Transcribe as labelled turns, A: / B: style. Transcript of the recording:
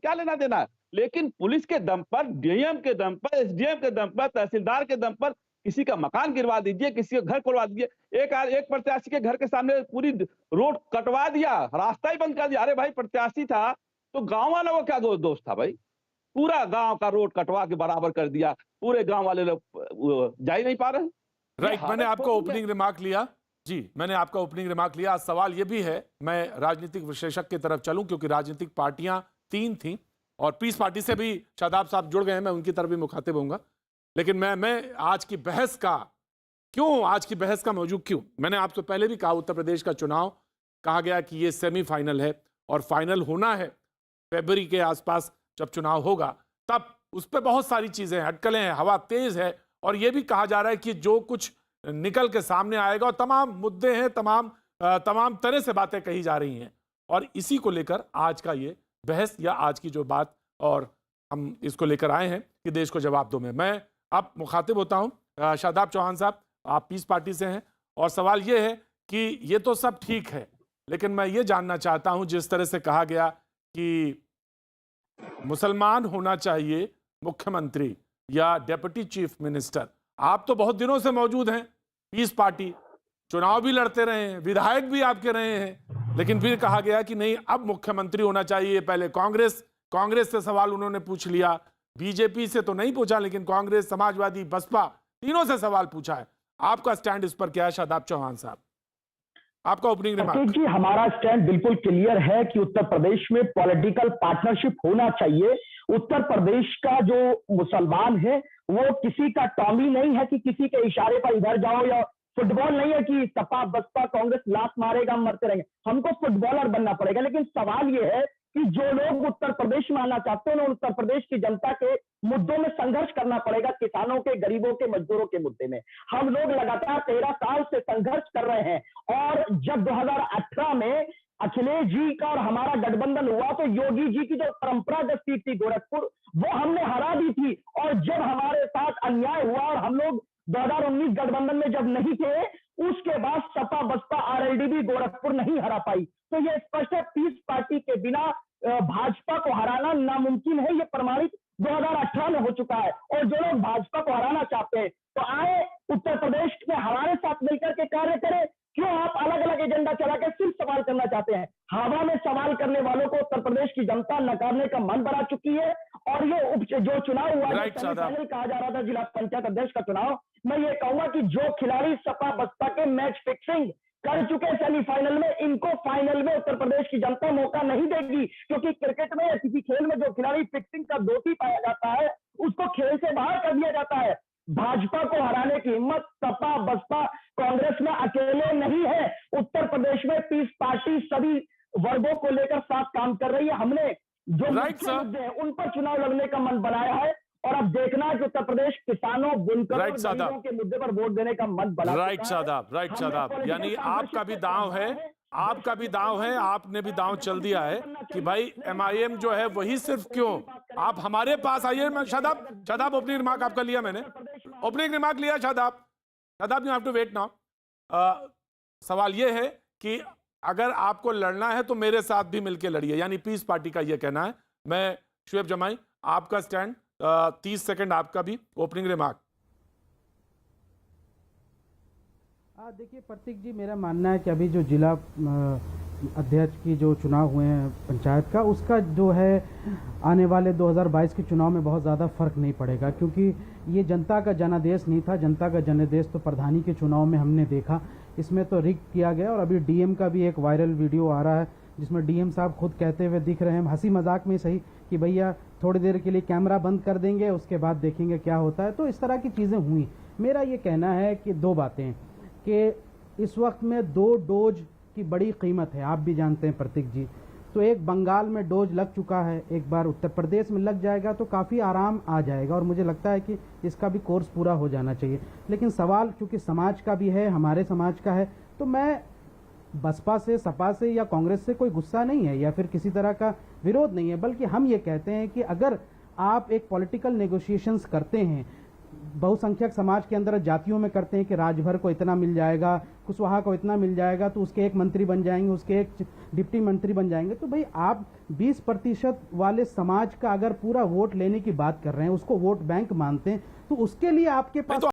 A: क्या लेना देना है। लेकिन पुलिस के दम पर, डीएम के दम पर, एसडीएम के दम पर, तहसीलदार के दम पर किसी का मकान गिरवा दीजिए, किसी का घर खोलवा दीजिए। एक प्रत्याशी के घर के सामने पूरी रोड कटवा दिया, रास्ता ही बंद कर दिया। अरे भाई, प्रत्याशी था तो गांव वालों का क्या दोष था भाई? पूरा गांव का रोड कटवा के बराबर कर दिया, पूरे गांव वाले लोग जा ही नहीं पा रहे।
B: राइट, मैंने आपको ओपनिंग रिमार्क लिया जी, मैंने आपका ओपनिंग रिमार्क लिया। सवाल यह भी है, मैं राजनीतिक विश्लेषक की तरफ चलूं क्योंकि राजनीतिक पार्टियां 3 थीं और पीस पार्टी से भी शादाब साहब जुड़ गए हैं, मैं उनकी तरफ भी मुखातिब होऊंगा। लेकिन मैं आज की बहस का मौजू क्यों, मैंने आपसे पहले भी कहा, उत्तर प्रदेश का चुनाव कहा गया कि ये सेमीफाइनल है और फाइनल होना है फरवरी के आसपास जब चुनाव होगा, तब उस पर बहुत सारी चीजें हैं, अटकलें हैं, हवा तेज है और यह भी कहा जा रहा है कि जो कुछ निकल के सामने आएगा और तमाम मुद्दे हैं, तमाम तरह से बातें कही जा रही हैं और इसी को लेकर आज का ये बहस या आज की जो बात और हम इसको लेकर आए हैं कि देश को जवाब दो में। मैं अब मुखातिब होता हूं शादाब चौहान साहब, आप पीस पार्टी से हैं और सवाल ये है कि ये तो सब ठीक है, लेकिन मैं ये जानना चाहता हूं, जिस तरह से कहा गया कि मुसलमान होना चाहिए मुख्यमंत्री या डेप्यूटी चीफ मिनिस्टर, आप तो बहुत दिनों से मौजूद हैं, पीस पार्टी, चुनाव भी लड़ते रहे हैं, विधायक भी आपके रहे हैं, लेकिन फिर कहा गया कि नहीं अब मुख्यमंत्री होना चाहिए। पहले कांग्रेस से सवाल उन्होंने पूछ लिया, बीजेपी से तो नहीं पूछा, लेकिन कांग्रेस, समाजवादी, बसपा, तीनों से सवाल पूछा है। आपका स्टैंड इस पर क्या है शादाब चौहान साहब, आपका ओपनिंग रिमार्क?
C: जी, हमारा स्टैंड बिल्कुल क्लियर है कि उत्तर प्रदेश में पॉलिटिकल पार्टनरशिप होना चाहिए। उत्तर प्रदेश का जो मुसलमान है वो किसी का टॉमी नहीं है कि किसी के इशारे पर इधर जाओ, या फुटबॉल नहीं है कि सपा बसपा कांग्रेस लात मारेगा हम मरते रहेंगे, हमको फुटबॉलर बनना पड़ेगा। लेकिन सवाल ये है कि जो लोग उत्तर प्रदेश में आना चाहते हैं, उत्तर प्रदेश की जनता के मुद्दों में संघर्ष करना पड़ेगा, किसानों के, गरीबों के, मजदूरों के मुद्दे में। हम लोग लगातार 13 साल से संघर्ष कर रहे हैं और जब 2018 में अखिलेश जी का और हमारा गठबंधन हुआ तो योगी जी की जो परंपरागत सीट थी गोरखपुर, वो हमने हरा दी थी। और जब हमारे साथ अन्याय हुआ और हम लोग 2019 गठबंधन में जब नहीं थे, उसके बाद सपा बसपा आरएलडी भी गोरखपुर नहीं हरा पाई। तो ये स्पष्ट है, पीस पार्टी के बिना भाजपा को हराना नामुमकिन है, ये प्रमाणित 2018 में हो चुका है। और जो लोग भाजपा को हराना चाहते हैं तो आए उत्तर प्रदेश में हमारे साथ मिलकर के कार्य करें। क्यों आप अलग अलग एजेंडा चला के सिर्फ सवाल करना चाहते हैं? हवा में सवाल करने वालों को उत्तर प्रदेश की जनता नकारने का मन बना चुकी है। और ये जो चुनाव हुआ, सेमीफाइनल कहा जा रहा था जिला पंचायत अध्यक्ष का चुनाव, मैं ये कहूंगा कि जो खिलाड़ी सपा बसपा के मैच फिक्सिंग कर चुके सेमीफाइनल में, इनको फाइनल में उत्तर प्रदेश की जनता मौका नहीं देगी। क्योंकि क्रिकेट में या किसी खेल में जो खिलाड़ी फिक्सिंग का दोषी पाया जाता है उसको खेल से बाहर कर दिया जाता है। भाजपा को हराने की हिम्मत सपा बसपा कांग्रेस में अकेले नहीं है। उत्तर प्रदेश में पीस पार्टी सभी वर्गों को लेकर साथ काम कर रही है। हमने जो मुद्दे हैं उन पर चुनाव लड़ने का मन बनाया है और अब देखना है कि उत्तर प्रदेश किसानों, बुनकरों, गरीबों के मुद्दे पर वोट देने का मन बना।
B: राइट शादाब, यानी आपका भी दांव है, आपने भी दांव चल दिया है कि भाई एमआईएम जो है वही सिर्फ क्यों, आप हमारे पास आइए। मैं शादाब ओपनिंग रिमार्क आपका लिया, मैंने ओपनिंग रिमार्क लिया। Shadab you have to wait now. सवाल ये है कि अगर आपको लड़ना है तो मेरे साथ भी मिलकर लड़िए, यानी पीस पार्टी का ये कहना है। मैं शुएब जमाई, आपका स्टैंड, 30 सेकंड आपका भी ओपनिंग रिमार्क।
D: देखिए प्रतीक जी, मेरा मानना है कि अभी जो जिला अध्यक्ष की जो चुनाव हुए हैं पंचायत का, उसका जो है आने वाले 2022 के चुनाव में बहुत ज़्यादा फर्क नहीं पड़ेगा, क्योंकि ये जनता का जनादेश नहीं था। जनता का जनादेश तो प्रधानी के चुनाव में हमने देखा, इसमें तो रिग किया गया। और अभी डीएम का भी एक वायरल वीडियो आ रहा है जिसमें डीएम साहब खुद कहते हुए दिख रहे हैं, हंसी मजाक में सही, कि भैया थोड़ी देर के लिए कैमरा बंद कर देंगे, उसके बाद देखेंगे क्या होता है। तो इस तरह की चीज़ें हुई। मेरा ये कहना है कि 2 बातें, कि इस वक्त में 2 डोज की बड़ी कीमत है, आप भी जानते हैं प्रतीक जी। तो एक बंगाल में डोज लग चुका है, एक बार उत्तर प्रदेश में लग जाएगा तो काफ़ी आराम आ जाएगा और मुझे लगता है कि इसका भी कोर्स पूरा हो जाना चाहिए। लेकिन सवाल चूंकि समाज का भी है, हमारे समाज का है, तो मैं बसपा से, सपा से या कांग्रेस से कोई गुस्सा नहीं है या फिर किसी तरह का विरोध नहीं है, बल्कि हम ये कहते हैं कि अगर आप एक पॉलिटिकल नेगोशिएशंस करते हैं बहुसंख्यक समाज के अंदर जातियों में करते हैं कि राजभर को इतना मिल जाएगा, कुशवाहा को इतना मिल जाएगा, तो उसके एक मंत्री बन जाएंगे, उसके एक डिप्टी मंत्री बन जाएंगे। तो भाई आप 20% वाले समाज का अगर पूरा वोट लेने की बात कर रहे हैं, उसको वोट बैंक मानते हैं, तो उसके लिए आपके पास